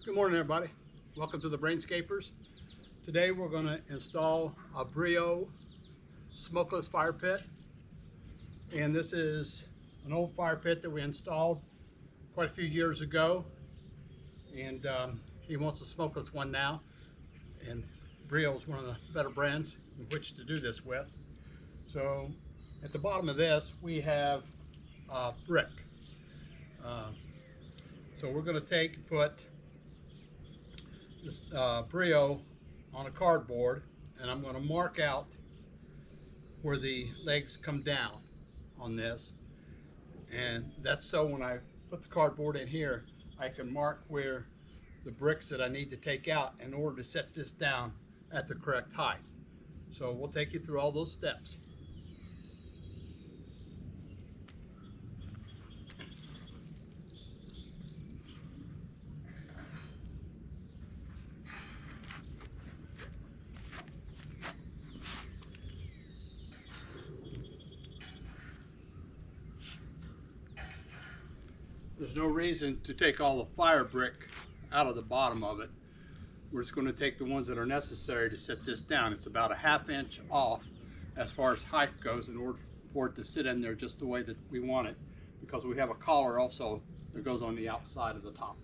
Good morning, everybody. Welcome to the Brainscapers. Today we're going to install a Breeo smokeless fire pit. And this is an old fire pit that we installed quite a few years ago. And he wants a smokeless one now. And Breeo is one of the better brands in which to do this with. So at the bottom of this, we have brick. So we're going to put this Breeo on a cardboard, and I'm going to mark out where the legs come down on this, and that's so when I put the cardboard in here I can mark where the bricks that I need to take out in order to set this down at the correct height. So we'll take you through all those steps. There's no reason to take all the fire brick out of the bottom of it. We're just going to take the ones that are necessary to set this down. It's about a ½ inch off as far as height goes in order for it to sit in there just the way that we want it, because we have a collar also that goes on the outside of the top.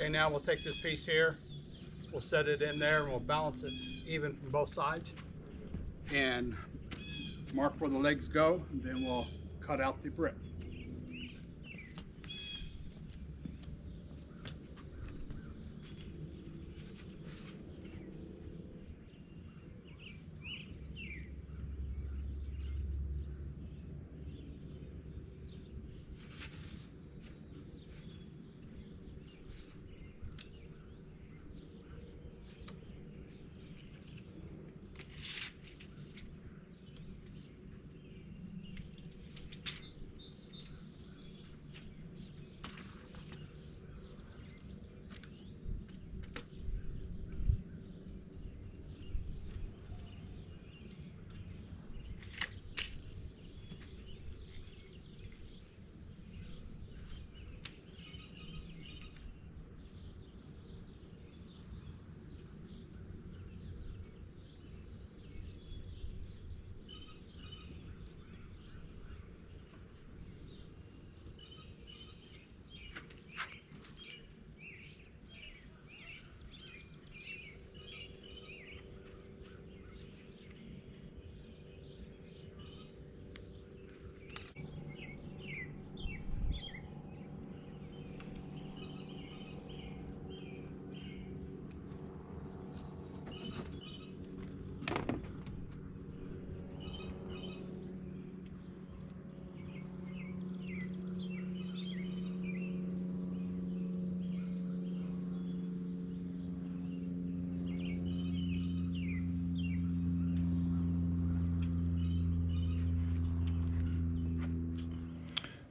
Okay, now we'll take this piece here, we'll set it in there, and we'll balance it even from both sides and mark where the legs go, and then we'll cut out the brick.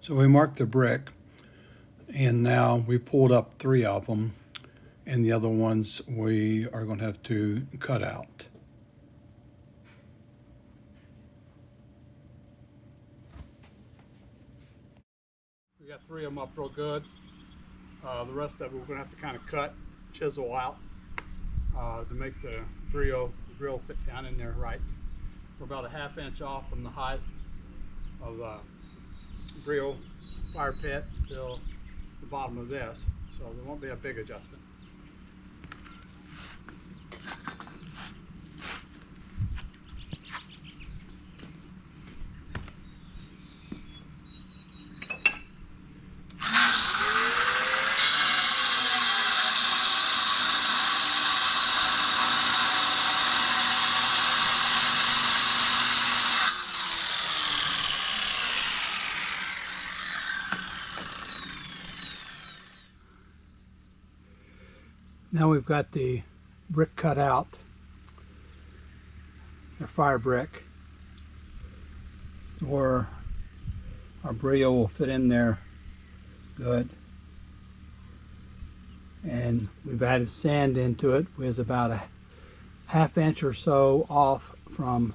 So we marked the brick, and now we pulled up 3 of them, and the other ones we are going to have to cut out. We got 3 of them up real good. The rest of it we're going to have to kind of cut, chisel out to make the Breeo grill fit down in there right. We're about a 1/2 inch off from the height of the Breeo fire pit till the bottom of this, so there won't be a big adjustment. Now we've got the brick cut out, the fire brick, where our Breeo will fit in there good. And we've added sand into it, which is about a 1/2 inch or so off from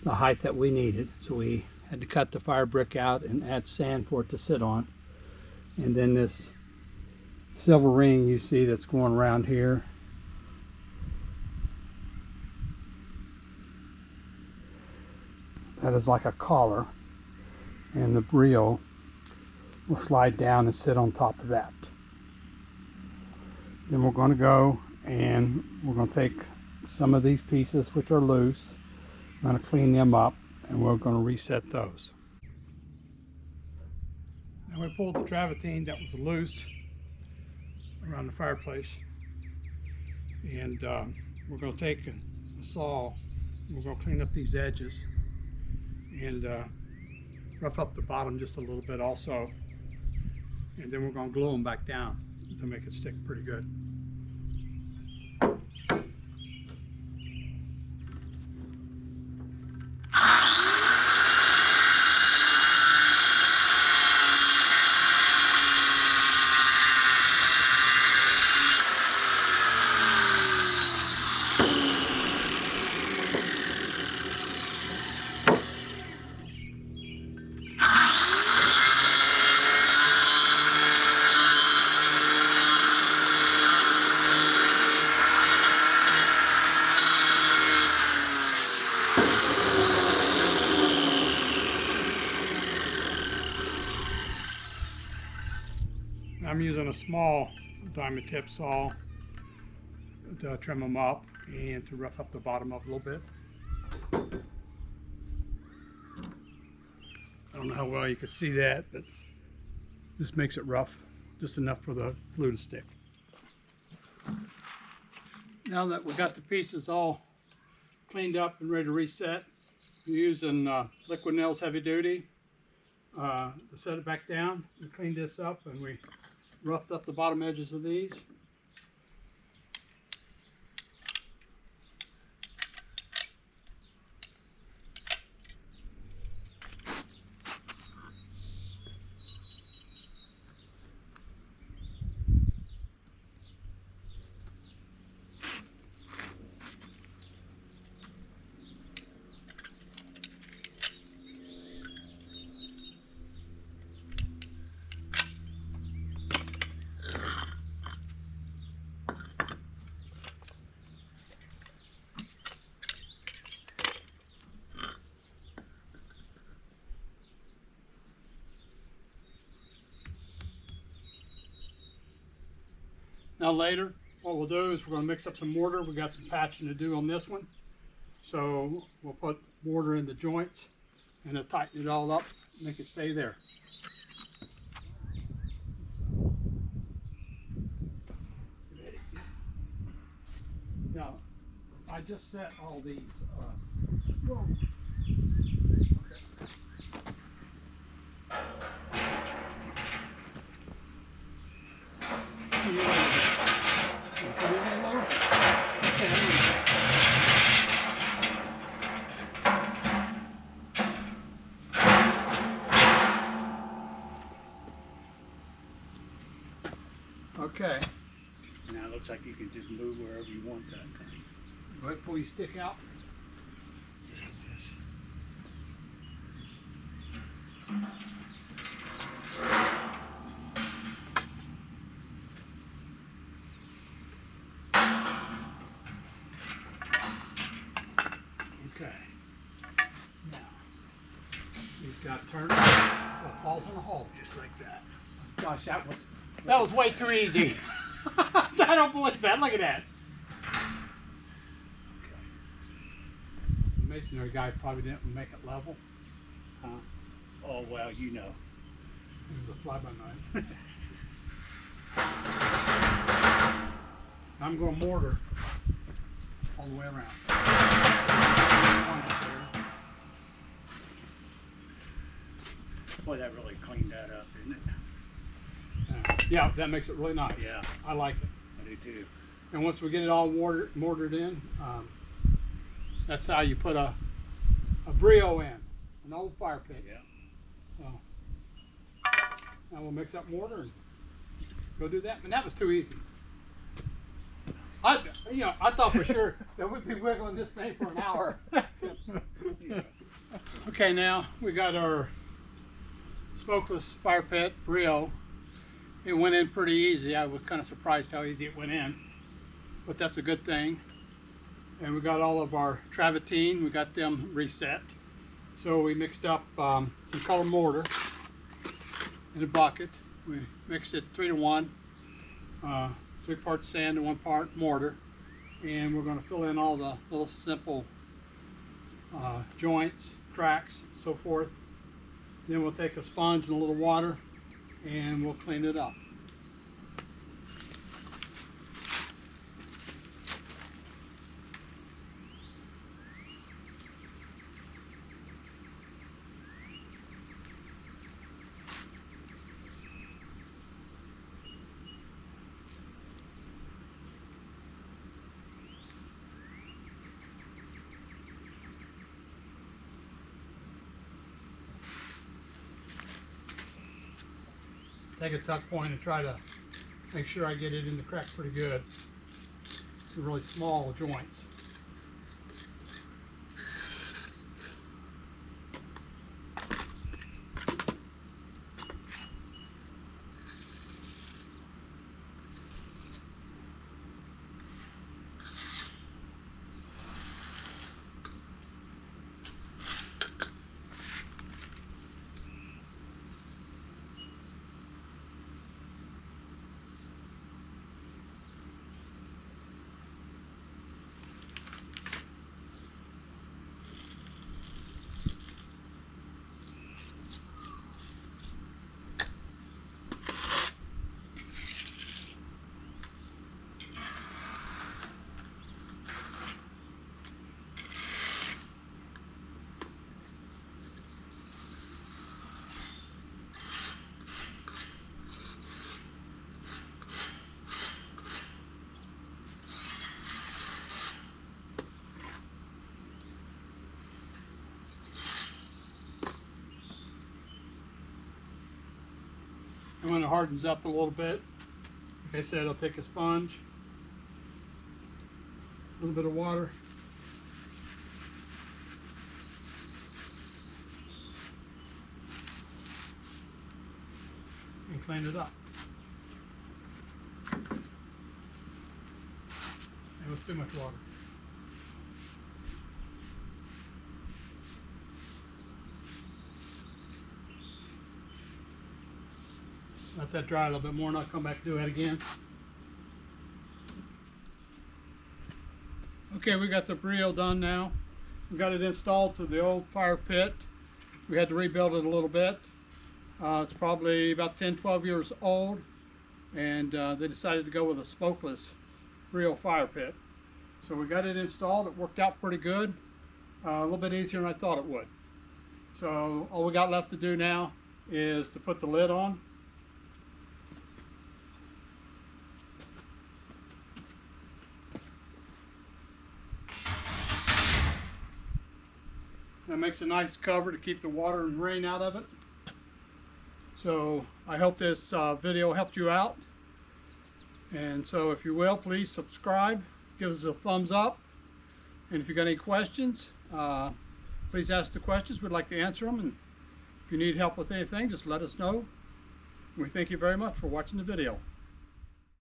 the height that we needed. So we had to cut the fire brick out and add sand for it to sit on. And then this silver ring you see that's going around here, that is like a collar, and the Breeo will slide down and sit on top of that. Then we're going to go and we're going to take some of these pieces which are loose, I'm going to clean them up, and we're going to reset those. Now we pulled the travertine that was loose around the fireplace, and we're going to take a saw and we're going to clean up these edges and rough up the bottom just a little bit also, and then we're going to glue them back down to make it stick pretty good. I'm using a small diamond tip saw to trim them up and to rough up the bottom up a little bit. I don't know how well you can see that, but this makes it rough, just enough for the glue to stick. Now that we've got the pieces all cleaned up and ready to reset, we're using liquid nails heavy duty to set it back down. We cleaned this up and we roughed up the bottom edges of these. Now later, what we'll do is we're going to mix up some mortar. We've got some patching to do on this one. So we'll put mortar in the joints and then tighten it all up, make it stay there. Now, I just set all these. Okay. Now it looks like you can just move wherever you want that thing. Go ahead and pull your stick out. Just like this. Okay. Now, he's got to turn it so it falls in a hole just like that. Gosh, that was way too easy. I don't believe that. Look at that. Okay. The masonry guy probably didn't make it level. Huh? Oh, well, you know. It was a fly-by-night. I'm going to mortar all the way around. Boy, that really cleaned that up, didn't it? Yeah, that makes it really nice. Yeah. I like it. I do too. And once we get it all mortared in, that's how you put a Breeo in, an old fire pit. Yeah. So now we'll mix up mortar and go do that. And that was too easy. I thought for sure that we'd be wiggling this thing for an hour. Yeah. Okay, now we got our smokeless fire pit Breeo. It went in pretty easy. I was kind of surprised how easy it went in, but that's a good thing. And we got all of our travertine. We got them reset. So we mixed up some color mortar in a bucket. We mixed it 3-to-1, 3 parts sand and 1 part mortar. And we're going to fill in all the little simple joints, cracks, so forth. Then we'll take a sponge and a little water and we'll clean it up. Take a tuck point and try to make sure I get it in the crack pretty good. It's really small joints. And when it hardens up a little bit, like I said, I'll take a sponge, a little bit of water, and clean it up. It was too much water. Let that dry a little bit more and I'll come back and do it again. Okay, we got the Breeo done now. We got it installed to the old fire pit. We had to rebuild it a little bit. It's probably about 10-12 years old, and they decided to go with a smokeless Breeo fire pit. So we got it installed. It worked out pretty good. A little bit easier than I thought it would. So all we got left to do now is to put the lid on. That makes a nice cover to keep the water and rain out of it. So I hope this video helped you out. And so if you will, please subscribe, give us a thumbs up. And if you got any questions, please ask the questions. We'd like to answer them. And if you need help with anything, just let us know. We thank you very much for watching the video.